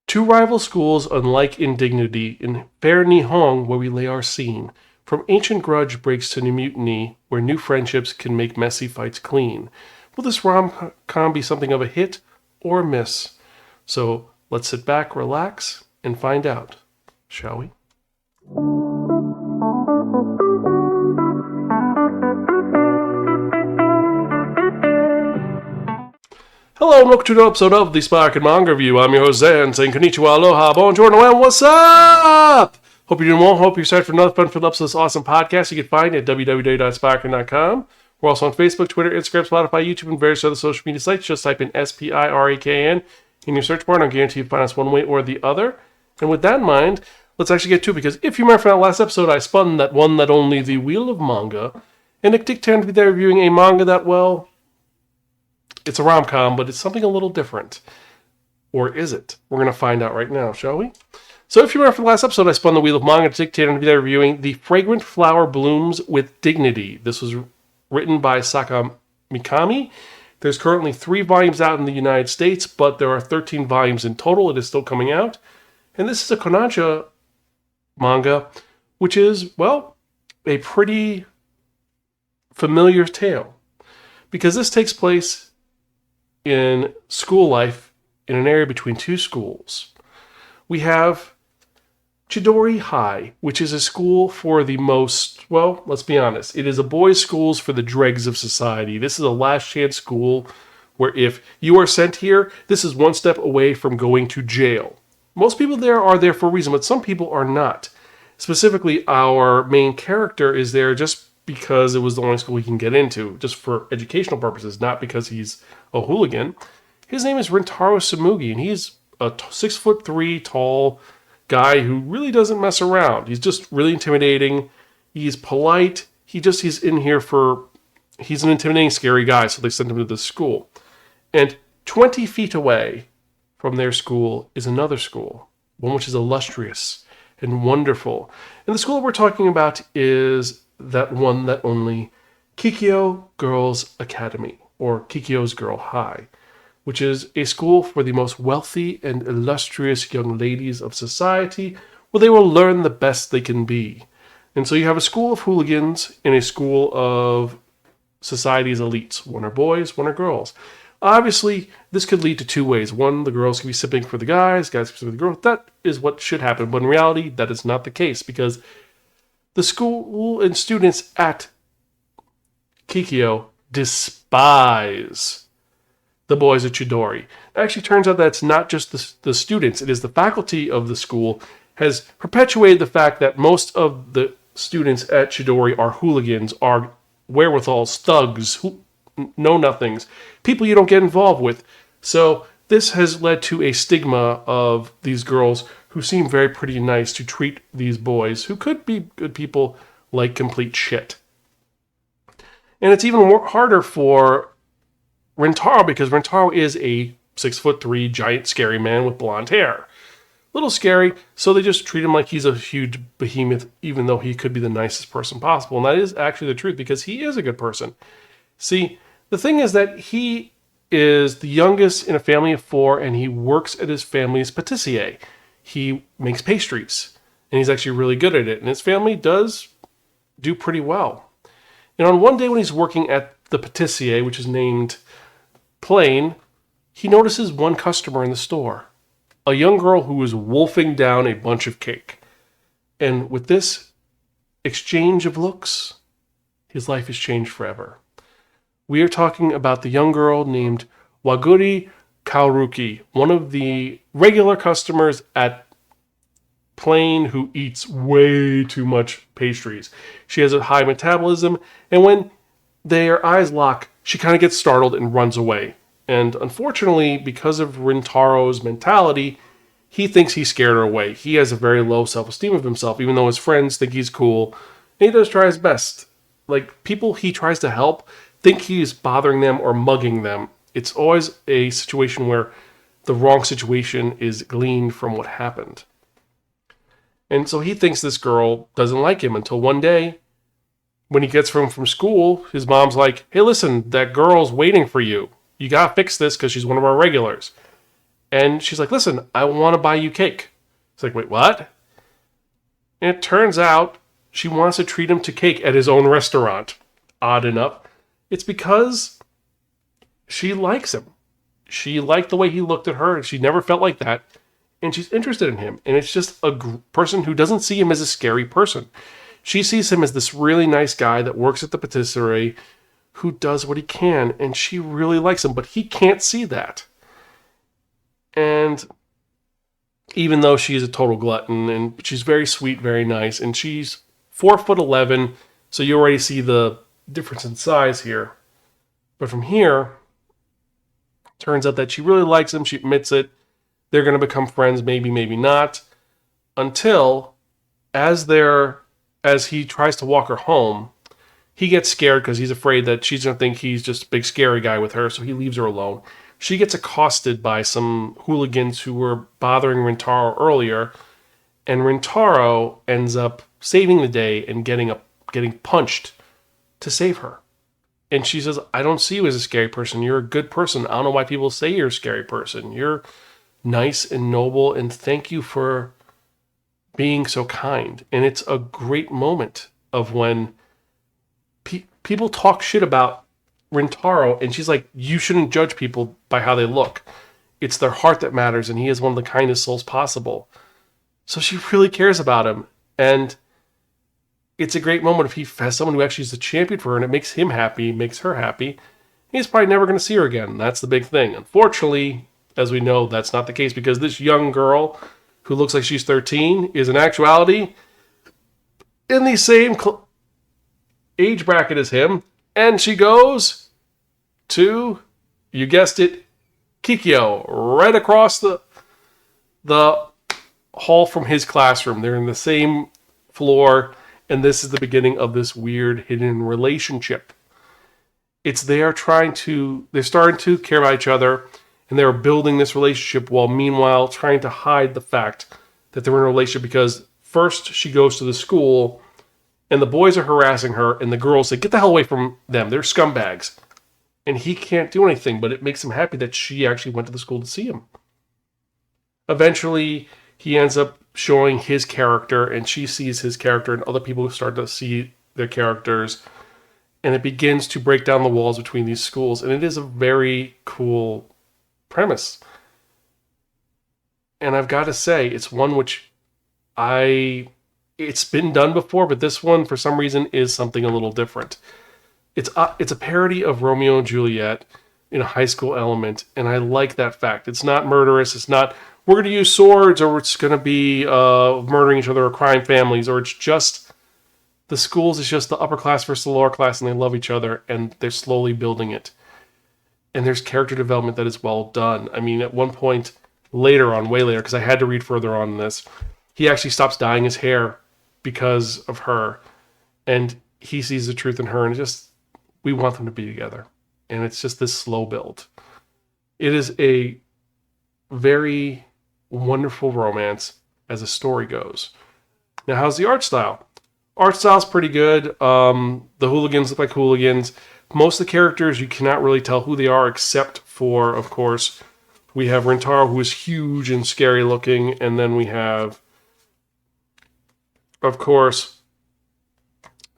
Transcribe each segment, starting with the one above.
Two rival schools unlike in dignity, in fair Nihon where we lay our scene. From ancient grudge breaks to new mutiny, where new friendships can make messy fights clean. Will this rom-com be something of a hit or a miss? So let's sit back, relax, and find out, shall we? Hello and welcome to another episode of the Spiraken manga review. I'm your host Zan, saying konnichiwa, aloha, bonjour, and what's up? Hope you're doing well. Hope you're excited for another fun-filled episode of this awesome podcast you can find at www.spiraken.com. We're also on Facebook, Twitter, Instagram, Spotify, YouTube, and various other social media sites. Just type in SPIRAKN in your search bar, and I'll guarantee you find us one way or the other. And with that in mind, let's actually get to it, because if you remember from that last episode, I spun that one that only the Wheel of Manga, and Nick Dick turned to be there reviewing a manga that, well, it's a rom-com, but it's something a little different. Or is it? We're going to find out right now, shall we? So if you remember from the last episode, I spun the Wheel of Manga to dictate and be there reviewing The Fragrant Flower Blooms with Dignity. This was written by Saka Mikami. There's currently 3 volumes out in the United States, but there are 13 volumes in total. It is still coming out. And this is a kodansha manga, which is, well, a pretty familiar tale. Because this takes place in school life in an area between 2 schools. We have Chidori High, which is a school for the most, well, let's be honest, it is a boys' schools for the dregs of society. This is a last chance school where if you are sent here, this is one step away from going to jail. Most people there are there for a reason, but some people are not. Specifically, our main character is there just because it was the only school he can get into, just for educational purposes, not because he's a hooligan. His name is Rintaro Samugi, and he's a 6'3" tall guy who really doesn't mess around. He's just really intimidating. He's polite. He's in here he's an intimidating, scary guy, so they sent him to this school. And 20 feet away from their school is another school, one which is illustrious and wonderful. And the school that we're talking about is that one that only Kikyo Girls Academy, or Kikyo's Girl High, which is a school for the most wealthy and illustrious young ladies of society, where they will learn the best they can be. And so you have a school of hooligans and a school of society's elites. One are boys, one are girls. Obviously, this could lead to 2 ways. One, the girls could be sipping for the guys could be sipping for the girls. That is what should happen. But in reality, that is not the case, because the school and students at Kikyo despise the boys at Chidori. It actually turns out that it's not just the students. It is the faculty of the school has perpetuated the fact that most of the students at Chidori are hooligans, are wherewithals, thugs, know-nothings, people you don't get involved with. So this has led to a stigma of these girls who seem very pretty and nice to treat these boys, who could be good people, like complete shit. And it's even harder for Rintaro, because Rintaro is a 6'3" giant scary man with blonde hair. A little scary, so they just treat him like he's a huge behemoth, even though he could be the nicest person possible. And that is actually the truth, because he is a good person. See, the thing is that he is the youngest in a family of 4, and he works at his family's patissier. He makes pastries, and he's actually really good at it. And his family does do pretty well. And on one day when he's working at the patissier, which is named Plain, he notices one customer in the store, a young girl who is wolfing down a bunch of cake. And with this exchange of looks, his life is changed forever. We are talking about the young girl named Waguri Kaoruki, one of the regular customers at Plain who eats way too much pastries. She has a high metabolism, and when their eyes lock, she kind of gets startled and runs away. And unfortunately, because of Rintaro's mentality, he thinks he scared her away. He has a very low self-esteem of himself, even though his friends think he's cool. And he does try his best. Like, people he tries to help think he's bothering them or mugging them. It's always a situation where the wrong situation is gleaned from what happened. And so he thinks this girl doesn't like him until one day, when he gets home from school, his mom's like, hey, listen, that girl's waiting for you. You gotta fix this because she's one of our regulars. And she's like, listen, I want to buy you cake. It's like, wait, what? And it turns out she wants to treat him to cake at his own restaurant. Odd enough. It's because she likes him. She liked the way he looked at her, and she never felt like that. And she's interested in him. And it's just a person who doesn't see him as a scary person. She sees him as this really nice guy that works at the patisserie who does what he can, and she really likes him, but he can't see that. And even though she's a total glutton, and she's very sweet, very nice, and she's 4'11", so you already see the difference in size here. But from here, turns out that she really likes him. She admits it. They're going to become friends, maybe, maybe not, until as he tries to walk her home, he gets scared because he's afraid that she's going to think he's just a big scary guy with her, so he leaves her alone. She gets accosted by some hooligans who were bothering Rintaro earlier, and Rintaro ends up saving the day and getting punched to save her. And she says, I don't see you as a scary person. You're a good person. I don't know why people say you're a scary person. You're nice and noble, and thank you for being so kind. And it's a great moment of when people talk shit about Rintaro, and she's like, you shouldn't judge people by how they look. It's their heart that matters, and he is one of the kindest souls possible. So she really cares about him, and it's a great moment if he has someone who actually is a champion for her, and it makes him happy, makes her happy. He's probably never going to see her again. That's the big thing. Unfortunately, as we know, that's not the case, because this young girl who looks like she's 13 is in actuality in the same age bracket as him, and she goes to, you guessed it, Kikyo, right across the hall from his classroom. They're in the same floor, and this is the beginning of this weird hidden relationship. It's they're starting to care about each other, and they're building this relationship while meanwhile trying to hide the fact that they're in a relationship, because first she goes to the school and the boys are harassing her, and the girls say, get the hell away from them. They're scumbags. And he can't do anything, but it makes him happy that she actually went to the school to see him. Eventually, he ends up showing his character, and she sees his character, and other people start to see their characters. And it begins to break down the walls between these schools. And it is a very cool premise. And I've got to say, it's one which it's been done before, but this one, for some reason, is something a little different. It's a parody of Romeo and Juliet in a high school element, and I like that fact. It's not murderous. It's not, we're going to use swords, or it's going to be murdering each other, or crime families, or it's just, the schools is just the upper class versus the lower class, and they love each other, and they're slowly building it. And there's character development that is well done. I mean, at one point, later on, way later, because I had to read further on in this, he actually stops dyeing his hair because of her, and he sees the truth in her, and we want them to be together. And it's just this slow build. It is a very wonderful romance as the story goes. Now, how's the art style? Art style's pretty good. The hooligans look like hooligans. Most of the characters, you cannot really tell who they are, except for, of course, we have Rintaro, who is huge and scary looking, and then we have, of course,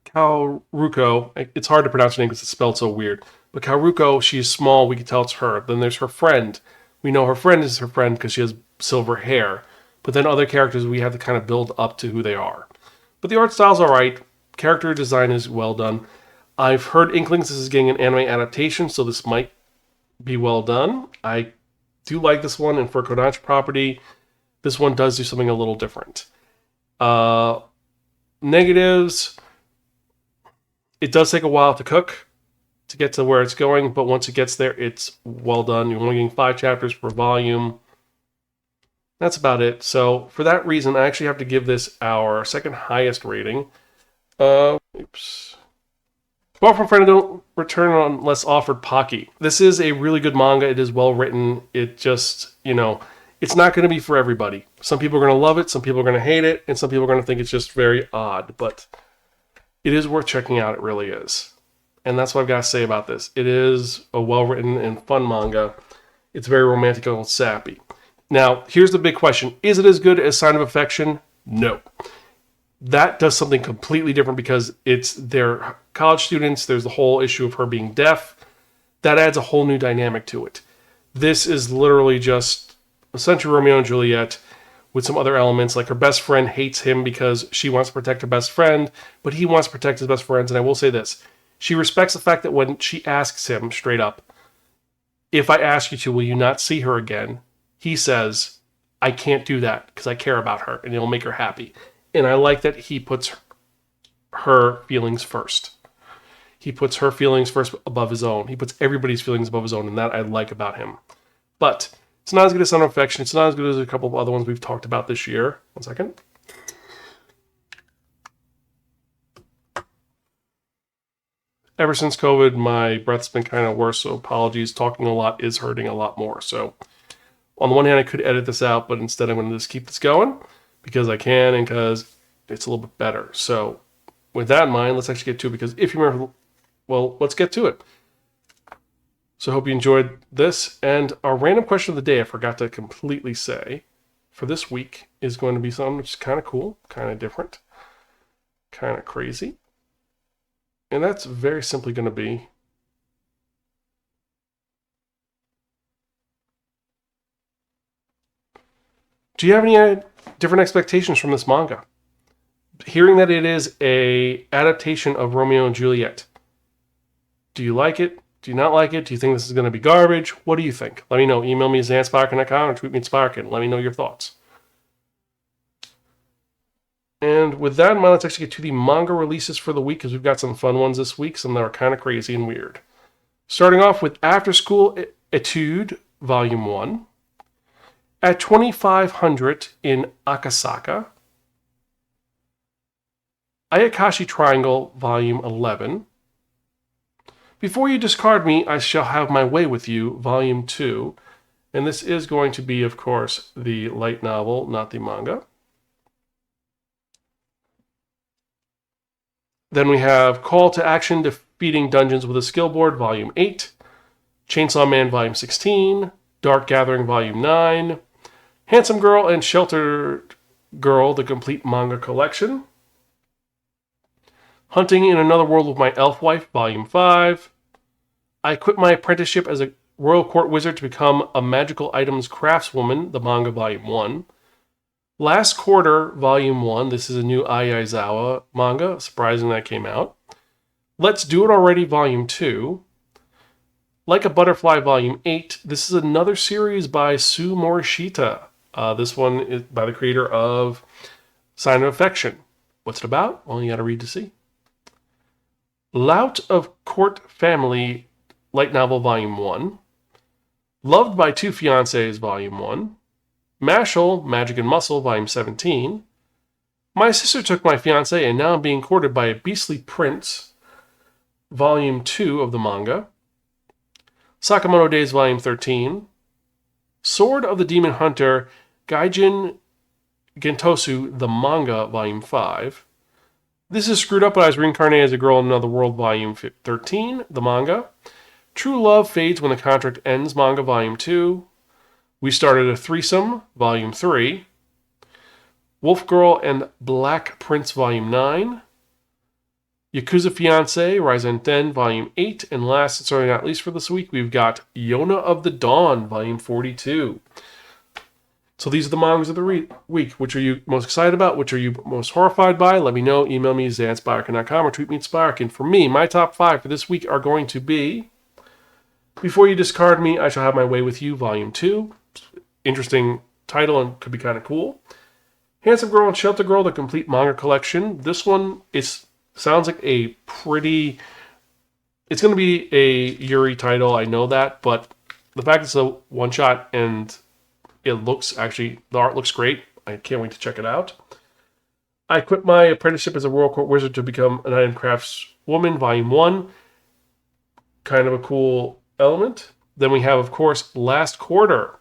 Kaoruko. It's hard to pronounce her name because it's spelled so weird. But Kaoruko, she's small. We can tell it's her. Then there's her friend. We know her friend is her friend because she has silver hair. But then other characters, we have to kind of build up to who they are. But the art style's all right. Character design is well done. I've heard inklings this is getting an anime adaptation, so this might be well done. I do like this one, and for a kodansha property, this one does do something a little different. Negatives, it does take a while to cook to get to where it's going, but once it gets there, it's well done. You're only getting 5 chapters per volume. That's about it. So for that reason, I actually have to give this our second highest rating. Oops. Well, from friend, don't return unless offered Pocky. This is a really good manga. It is well written. It just, it's not going to be for everybody. Some people are going to love it, some people are going to hate it, and some people are going to think it's just very odd. But it is worth checking out. It really is. And that's what I've got to say about this. It is a well-written and fun manga. It's very romantic and sappy. Now, here's the big question. Is it as good as Sign of Affection? No. That does something completely different because they're college students. There's the whole issue of her being deaf. That adds a whole new dynamic to it. This is literally just essentially Romeo and Juliet with some other elements, like her best friend hates him because she wants to protect her best friend, but he wants to protect his best friends. And I will say this. She respects the fact that when she asks him straight up, if I ask you to, will you not see her again? He says, I can't do that because I care about her and it'll make her happy. And I like that he puts her feelings first. He puts her feelings first above his own. He puts everybody's feelings above his own, and that I like about him. But it's not as good as Son of Affection. It's not as good as a couple of other ones we've talked about this year. One second. Ever since COVID, my breath's been kind of worse, so apologies. Talking a lot is hurting a lot more. So on the one hand, I could edit this out, but instead I'm going to just keep this going because I can and because it's a little bit better. So with that in mind, let's actually get to it because if you remember, well, let's get to it. So I hope you enjoyed this. And our random question of the day, I forgot to completely say, for this week is going to be something which is kind of cool, kind of different, kind of crazy. And that's very simply going to be do you have any different expectations from this manga? Hearing that it is a adaptation of Romeo and Juliet, do you like it? Do you not like it? Do you think this is going to be garbage? What do you think? Let me know. Email me at zanspiraken.com or tweet me at Spiraken. Let me know your thoughts. And with that in mind, let's actually get to the manga releases for the week because we've got some fun ones this week, some that are kind of crazy and weird. Starting off with After School Etude, Volume 1. At 2500 in Akasaka. Ayakashi Triangle, Volume 11. Before You Discard Me, I Shall Have My Way With You, Volume 2. And this is going to be, of course, the light novel, not the manga. Then we have Call to Action, Defeating Dungeons with a Skill Board, Volume 8. Chainsaw Man, Volume 16. Dark Gathering, Volume 9. Handsome Girl and Sheltered Girl, the complete manga collection. Hunting in Another World with My Elf Wife, Volume 5. I Quit My Apprenticeship as a Royal Court Wizard to Become a Magical Items Craftswoman, the manga, Volume 1. Last Quarter, Volume 1. This is a new Ai Aizawa manga. Surprising that came out. Let's Do It Already, Volume 2. Like a Butterfly, Volume 8. This is another series by Sue Morishita. This one is by the creator of Sign of Affection. What's it about? Well, you got to read to see. Lout of Court Family, light novel, Volume 1. Loved by Two Fiancés, Volume 1. Mashal, Magic and Muscle, Volume 17. My Sister Took My Fiancé and Now I'm Being Courted by a Beastly Prince, Volume 2 of the manga. Sakamoto Days, Volume 13. Sword of the Demon Hunter, Gaijin Gentosu, the manga, Volume 5. This is Screwed Up, but I Was Reincarnated as a Girl in Another World, Volume 13, the manga. True Love Fades When the Contract Ends, manga, Volume 2. We Started a Threesome, Volume 3. Wolf Girl and Black Prince, Volume 9. Yakuza Fiancé, Raizen Den, Volume 8. And last and certainly not least for this week, we've got Yona of the Dawn, Volume 42. So these are the mangas of the week. Which are you most excited about? Which are you most horrified by? Let me know. Email me, zanspiraken.com, or tweet me at Spiraken. For me, my top 5 for this week are going to be Before You Discard Me, I Shall Have My Way With You, Volume 2. Interesting title and could be kind of cool. Handsome Girl and Shelter Girl, the complete manga collection. This one sounds like a pretty... It's going to be a Yuri title, I know that, but the fact it's a one-shot and it looks, actually, the art looks great. I can't wait to check it out. I Quit My Apprenticeship as a Royal Court Wizard to Become an Item Crafts Woman, Volume 1. Kind of a cool element. Then we have, of course, Last Quarter.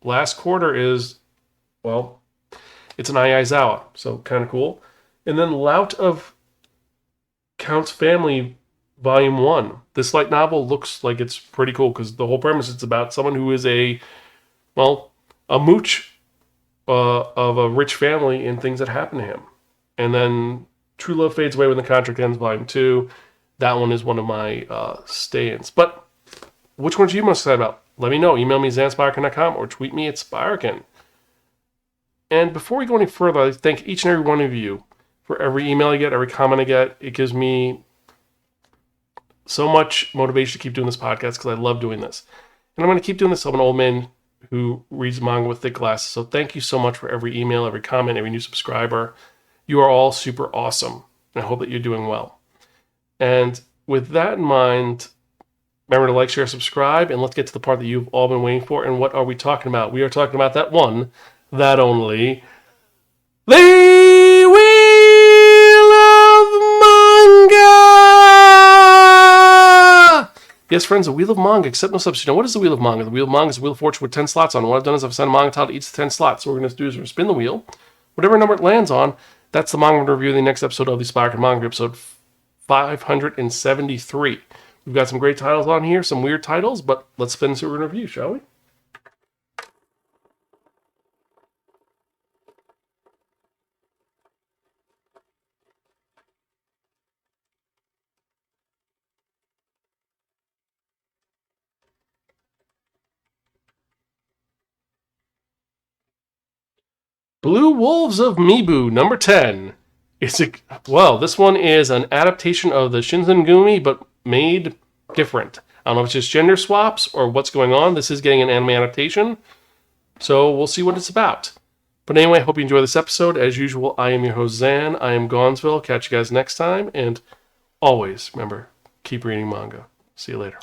Last Quarter is, well, it's an Ai Aizawa, so kind of cool. And then Lout of Count's Family, Volume 1. This light novel looks like it's pretty cool because the whole premise is about someone who is a a mooch of a rich family and things that happen to him. And then True Love Fades Away When the Contract Ends, Volume 2. That one is one of my stay-ins. But which ones are you most excited about? Let me know. Email me, zanspiraken.com, or tweet me at Spiraken. And before we go any further, I thank each and every one of you for every email I get, every comment I get. It gives me so much motivation to keep doing this podcast because I love doing this. And I'm going to keep doing this. I'm an old man who reads manga with thick glasses. So thank you so much for every email, every comment, every new subscriber. You are all super awesome. And I hope that you're doing well. And with that in mind, remember to like, share, subscribe, and let's get to the part that you've all been waiting for. And what are we talking about? We are talking about that one, that only, the Wheel of Manga! Yes, friends, the Wheel of Manga, except no substitute. Now, what is the Wheel of Manga? The Wheel of Manga is a Wheel of Fortune with 10 slots on it. What I've done is I've sent a manga title to each of the 10 slots. So what we're going to do is we're going to spin the wheel. Whatever number it lands on, that's the manga we're going to review in the next episode of the Spiraken Manga, episode 573. We've got some great titles on here, some weird titles, but let's spin into a review, shall we? Blue Wolves of Mibu, number 10. This one is an adaptation of the Shinzengumi, but made different. I don't know if it's just gender swaps or what's going on. This is getting an anime adaptation, so we'll see what it's about. But anyway, I hope you enjoy this episode. As usual, I am your host, Zan. I am Gonzville. Catch you guys next time, and always, remember, keep reading manga. See you later.